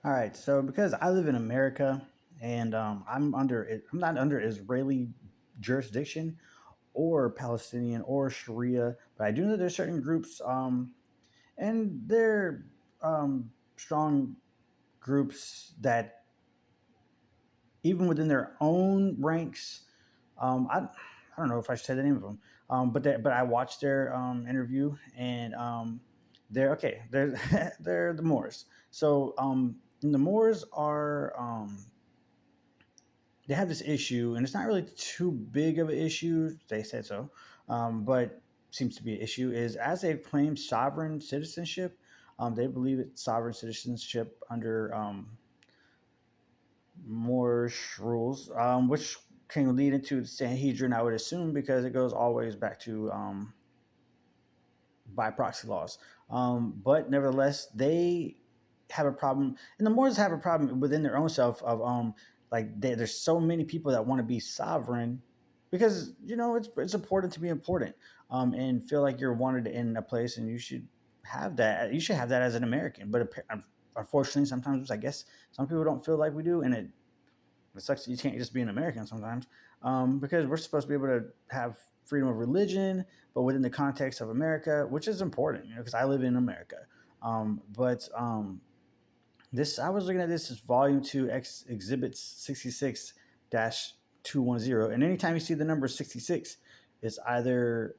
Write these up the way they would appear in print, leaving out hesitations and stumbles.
All right, so because I live in America and I'm not under Israeli jurisdiction or Palestinian or Sharia, but I do know there's certain groups, and they're strong groups that even within their own ranks, I don't know if I should say the name of them, but I watched their interview and they're okay. They're they're the Moors. So and the Moors are they have this issue, and it's not really too big of an issue. They said so, but seems to be an issue. Is as they claim sovereign citizenship, they believe it's sovereign citizenship under Moorish rules, which can lead into the Sanhedrin, I would assume, because it goes always back to by proxy laws. But nevertheless, they have a problem, and the Moors have a problem within their own self of there's so many people that want to be sovereign because it's important to be important, and feel like you're wanted in a place, and you should have that. You should have that as an American, but unfortunately, sometimes I guess some people don't feel like we do, and it sucks that you can't just be an American sometimes, because we're supposed to be able to have freedom of religion, but within the context of America, which is important, because I live in America. But this I was looking at this is Volume Two, Exhibit 66-210, and anytime you see the number 66, it's either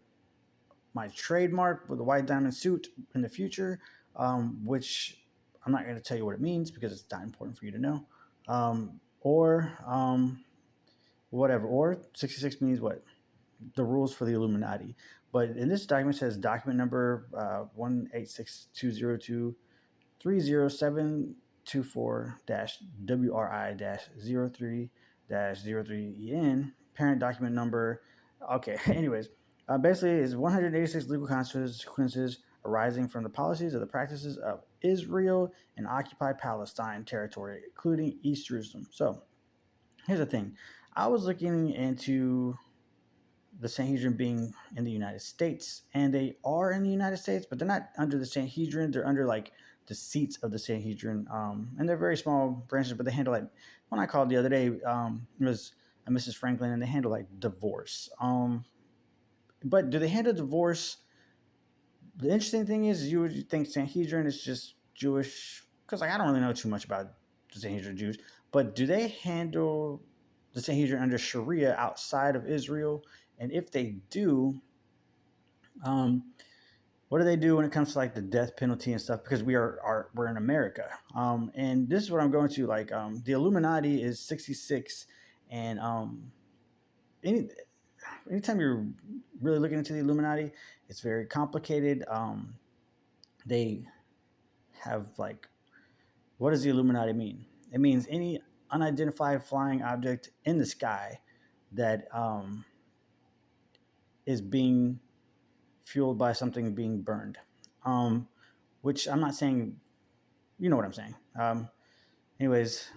my trademark with the white diamond suit in the future, which I'm not going to tell you what it means because it's not important for you to know, or whatever. Or 66 means what? The rules for the Illuminati. But in this document, it says document number 18620230724-WRI-03-03EN, parent document number. Okay, anyways, basically, is 186 legal consequences arising from the policies of the practices of Israel and occupied Palestine territory, including East Jerusalem. So, here's the thing. I was looking into the Sanhedrin being in the United States, and they are in the United States, but they're not under the Sanhedrin. They're under like the seats of the Sanhedrin, and they're very small branches, but they handle like when I called the other day, it was a Mrs. Franklin, and they handle like divorce. But do they handle divorce? The interesting thing is, you would think Sanhedrin is just Jewish, because like I don't really know too much about the Sanhedrin Jews, but do they handle the Sanhedrin under Sharia outside of Israel? And if they do, um, what do they do when it comes to like the death penalty and stuff? Because we're in America, and this is what I'm going to like. The Illuminati is 66, and any anytime you're really looking into the Illuminati, it's very complicated. They have like, what does the Illuminati mean? It means any unidentified flying object in the sky that is being fueled by something being burned. Um, which I'm not saying, you know what I'm saying. Anyways,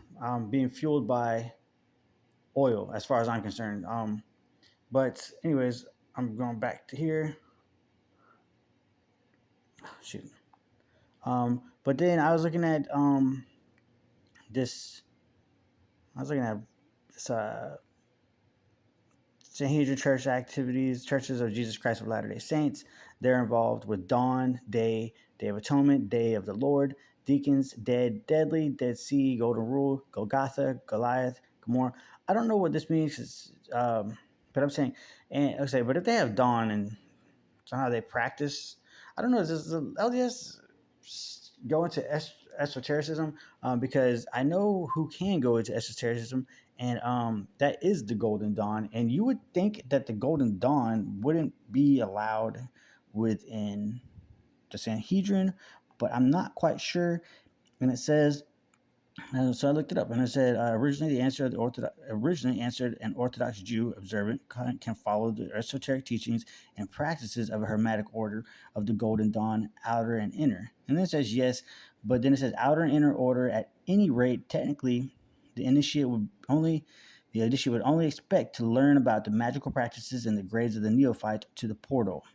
being fueled by oil, as far as I'm concerned. But anyways, I'm going back to here. Shoot. But then I was looking at this. I was looking at this Sanhedrin Church activities, Churches of Jesus Christ of Latter Day Saints. They're involved with Dawn, Day, Day of Atonement, Day of the Lord, Deacons, Dead, Deadly, Dead Sea, Golden Rule, Golgotha, Goliath, Gomorrah. I don't know what this means, but I'm saying, and okay, but if they have Dawn and somehow they practice, I don't know, does the LDS go into esotericism? Because I know who can go into esotericism, and that is the Golden Dawn. And you would think that the Golden Dawn wouldn't be allowed within the Sanhedrin, but I'm not quite sure. And it says, so I looked it up, and it said originally answered an Orthodox Jew observant can follow the esoteric teachings and practices of a Hermetic order of the Golden Dawn, outer and inner. And then it says yes, but then it says outer and inner order. At any rate, technically, the initiate would only expect to learn about the magical practices and the grades of the neophyte to the portal.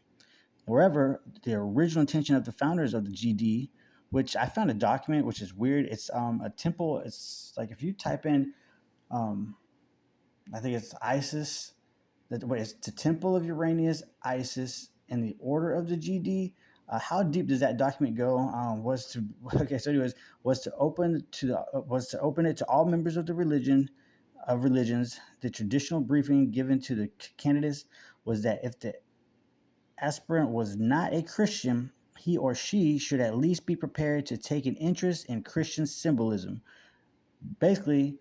Moreover, the original intention of the founders of the GD which I found a document which is weird. It's a temple. It's like if you type in, um, I think it's Isis. That wait, it's the Temple of Uranus, Isis, and the Order of the GD. How deep does that document go? Was to okay. So, anyways, was to open it to all members of the religions. The traditional briefing given to the candidates was that if the aspirant was not a Christian, he or she should at least be prepared to take an interest in Christian symbolism. Basically,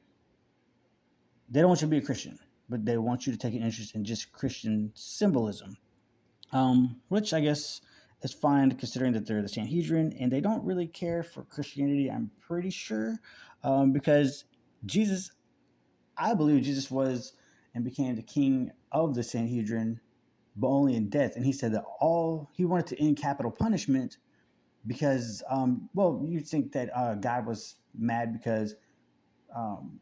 they don't want you to be a Christian, but they want you to take an interest in just Christian symbolism, which I guess is fine considering that they're the Sanhedrin and they don't really care for Christianity, I'm pretty sure, because Jesus, I believe Jesus was and became the king of the Sanhedrin, but only in death. And he said that he wanted to end capital punishment because, well, you think that God was mad because um,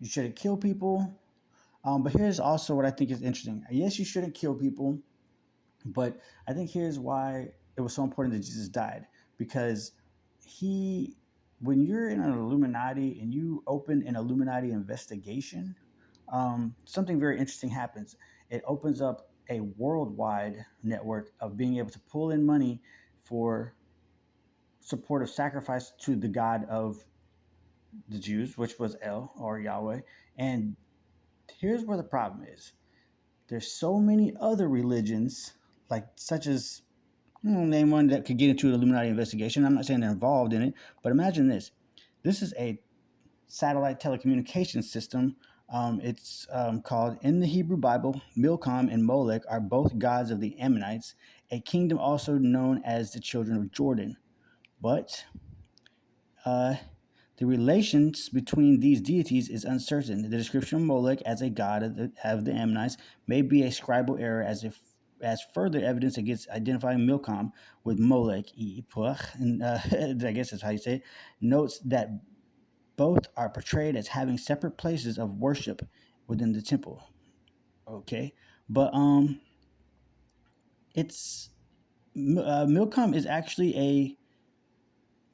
you shouldn't kill people. But here's also what I think is interesting. Yes, you shouldn't kill people, but I think here's why it was so important that Jesus died, because he, when you're in an Illuminati and you open an Illuminati investigation, something very interesting happens. It opens up a worldwide network of being able to pull in money for support of sacrifice to the God of the Jews, which was El or Yahweh. And here's where the problem is. There's so many other religions, like such as name one that could get into an Illuminati investigation. I'm not saying they're involved in it, but imagine this. This is a satellite telecommunications system. It's called in the Hebrew Bible, Milcom and Molech are both gods of the Ammonites, a kingdom also known as the children of Jordan. But uh, the relations between these deities is uncertain. The description of Molech as a god of the Ammonites may be a scribal error, as further evidence against identifying Milcom with Molech, and I guess that's how you say it, notes that both are portrayed as having separate places of worship within the temple. Okay, but it's Milcom is actually a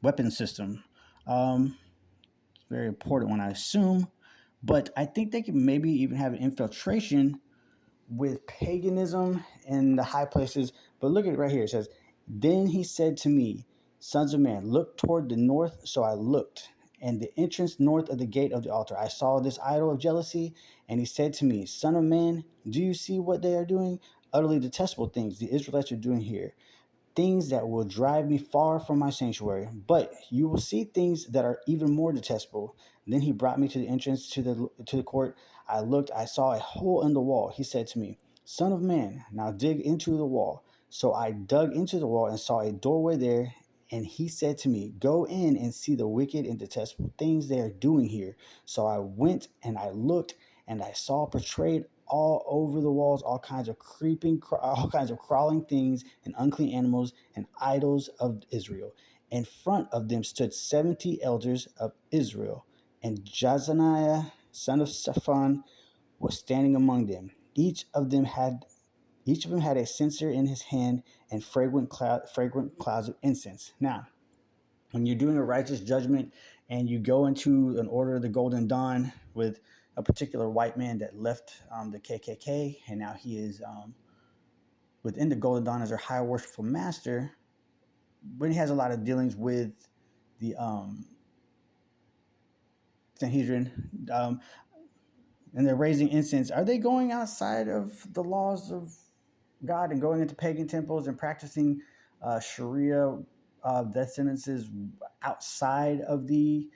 weapon system. Um, very important one, I assume. But I think they could maybe even have an infiltration with paganism in the high places. But look at it right here. It says, "Then he said to me, Sons of man, look toward the north. So I looked, and the entrance north of the gate of the altar. I saw this idol of jealousy, and he said to me, Son of man, do you see what they are doing? Utterly detestable things the Israelites are doing here, things that will drive me far from my sanctuary. But you will see things that are even more detestable." Then he brought me to the entrance to the court. I looked, I saw a hole in the wall. He said to me, Son of man, now dig into the wall. So I dug into the wall and saw a doorway there. And he said to me, Go in and see the wicked and detestable things they are doing here. So I went and I looked, and I saw portrayed all over the walls all kinds of all kinds of crawling things and unclean animals and idols of Israel. In front of them stood 70 elders of Israel, and Jazaniah, son of Shaphan, was standing among them. Each of them had a censer in his hand and fragrant clouds of incense. Now, when you're doing a righteous judgment and you go into an order of the Golden Dawn with a particular white man that left the KKK, and now he is within the Golden Dawn as their high worshipful master, but he has a lot of dealings with the Sanhedrin, and they're raising incense. Are they going outside of the laws of God and going into pagan temples and practicing Sharia death sentences outside of the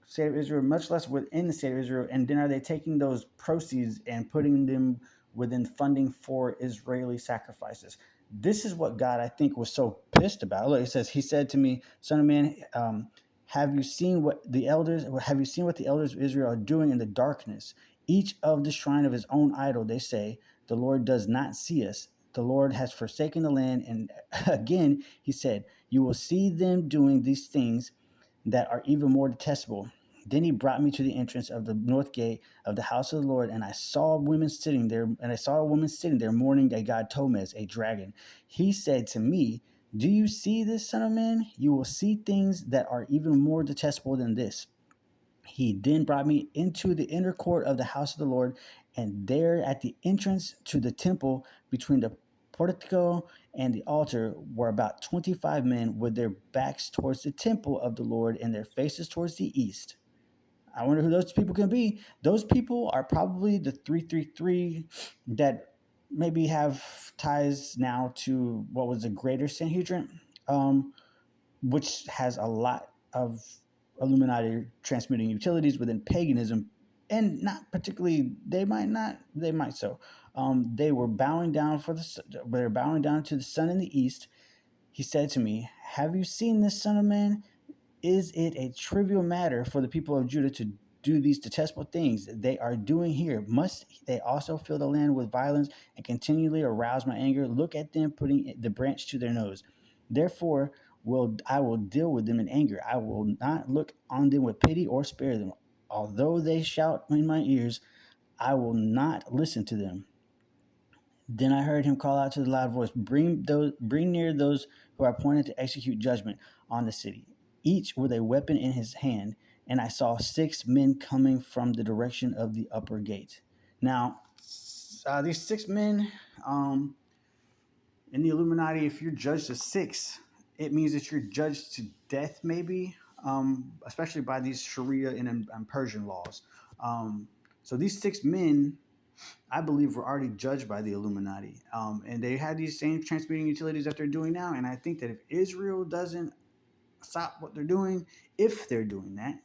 state of Israel, much less within the state of Israel? And then are they taking those proceeds and putting them within funding for Israeli sacrifices? This is what God, I think, was so pissed about. Look, it says, He said to me, Son of man, have you seen what the elders of Israel are doing in the darkness? Each of the shrine of his own idol, they say, the Lord does not see us. The Lord has forsaken the land. And again, he said, You will see them doing these things that are even more detestable. Then he brought me to the entrance of the north gate of the house of the Lord, and I saw a woman sitting there mourning a god Tomes, a dragon. He said to me, Do you see this, son of man? You will see things that are even more detestable than this. He then brought me into the inner court of the house of the Lord, and there at the entrance to the temple between the portico and the altar were about 25 men with their backs towards the temple of the Lord and their faces towards the east. I wonder who those people can be. Those people are probably the 333 that maybe have ties now to what was the Greater Sanhedrin, um, which has a lot of Illuminati transmitting utilities within paganism, and not particularly. They might not. They might so. They were bowing down for the. They were bowing down to the sun in the east. He said to me, "Have you seen this, son of man? Is it a trivial matter for the people of Judah to do these detestable things they are doing here? Must they also fill the land with violence and continually arouse my anger? Look at them putting the branch to their nose. Therefore, will deal with them in anger. I will not look on them with pity or spare them. Although they shout in my ears, I will not listen to them." Then I heard him call out to the loud voice, bring near those who are appointed to execute judgment on the city, each with a weapon in his hand. And I saw 6 men coming from the direction of the upper gate. Now, these 6 men, um, in the Illuminati, if you're judged as six, it means that you're judged to death, maybe, especially by these Sharia and Persian laws. So these 6 men, I believe, were already judged by the Illuminati. And they had these same transmitting utilities that they're doing now. And I think that if Israel doesn't stop what they're doing, if they're doing that,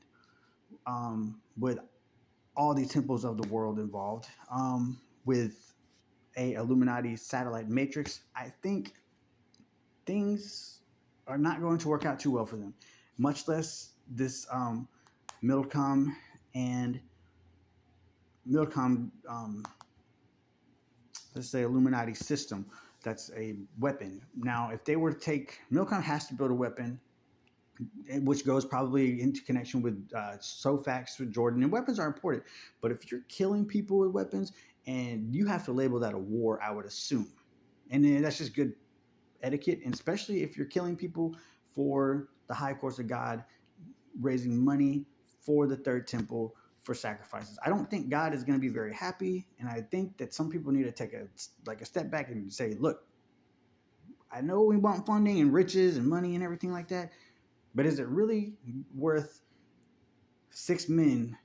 with all the temples of the world involved, with a Illuminati satellite matrix, I think things are not going to work out too well for them. Much less this Milcom and Milcom, let's say Illuminati system. That's a weapon. Now, if they were to take Milcom has to build a weapon, which goes probably into connection with Sofax with Jordan. And weapons are important, but if you're killing people with weapons, and you have to label that a war, I would assume, and then that's just good etiquette, and especially if you're killing people for the high course of God, raising money for the third temple for sacrifices. I don't think God is going to be very happy, and I think that some people need to take a step back and say, look, I know we want funding and riches and money and everything like that, but is it really worth 6 men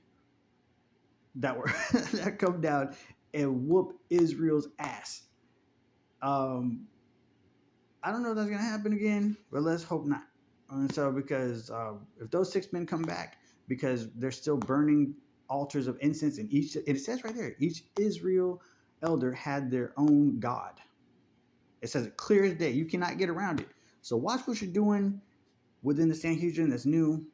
that were that come down and whoop Israel's ass? Um, I don't know if that's gonna happen again, but let's hope not. And so, because if those 6 men come back, because they're still burning altars of incense, and it says right there, each Israel elder had their own god. It says it clear as day. You cannot get around it. So watch what you're doing within the Sanhedrin that's new.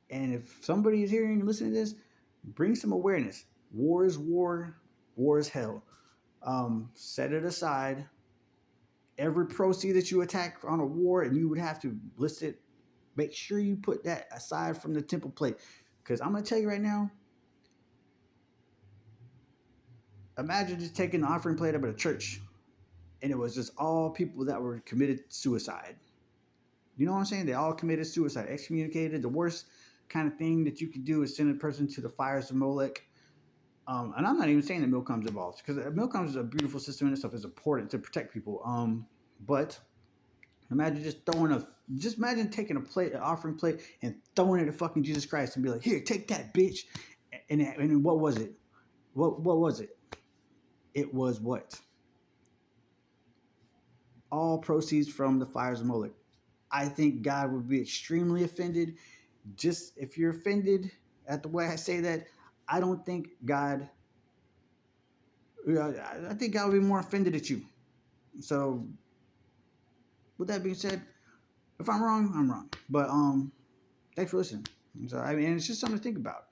And if somebody is hearing and listening to this, bring some awareness. War is war. War is hell. Set it aside. Every proceed that you attack on a war, and you would have to list it. Make sure you put that aside from the temple plate. Because I'm going to tell you right now, imagine just taking the offering plate up at a church, and it was just all people that were committed suicide. You know what I'm saying? They all committed suicide, excommunicated. The worst kind of thing that you could do is send a person to the fires of Molech. And I'm not even saying that Milcom's involved, because Milcom is a beautiful system and stuff. Is important to protect people. But imagine just imagine taking a plate, an offering plate, and throwing it at fucking Jesus Christ and be like, "Here, take that, bitch." And what was it? What was it? It was what? All proceeds from the fires of Molech. I think God would be extremely offended. Just if you're offended at the way I say that, I don't think God. I think God would be more offended at you. So, with that being said, if I'm wrong, I'm wrong. But thanks for listening. So I mean, it's just something to think about.